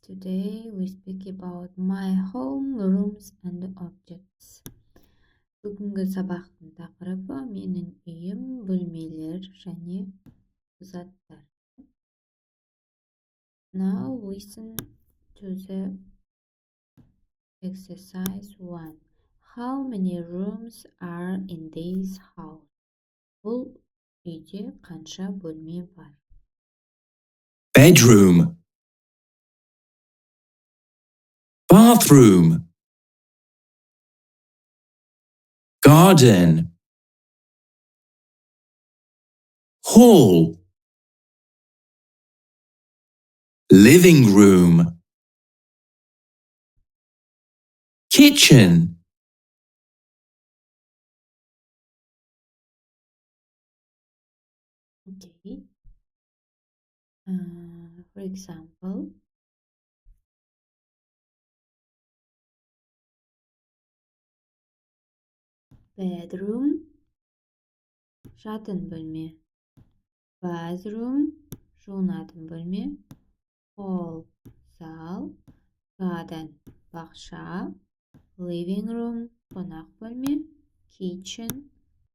Today we speak about my home, rooms and objects. Бүгінгі сабақтың тақырыбы менің үйім, бөлмелер және заттар. Now listen to the exercise 1. How many rooms are in this house? Бұл үйде қанша бөлме бар? Bedroom, bathroom, garden, hall, living room, kitchen, Okay. For example, bedroom, жатын бөлме. Bathroom, жуынатын бөлме. Hall, зал. Garden, бақша. Living room, қонақ бөлме. Kitchen,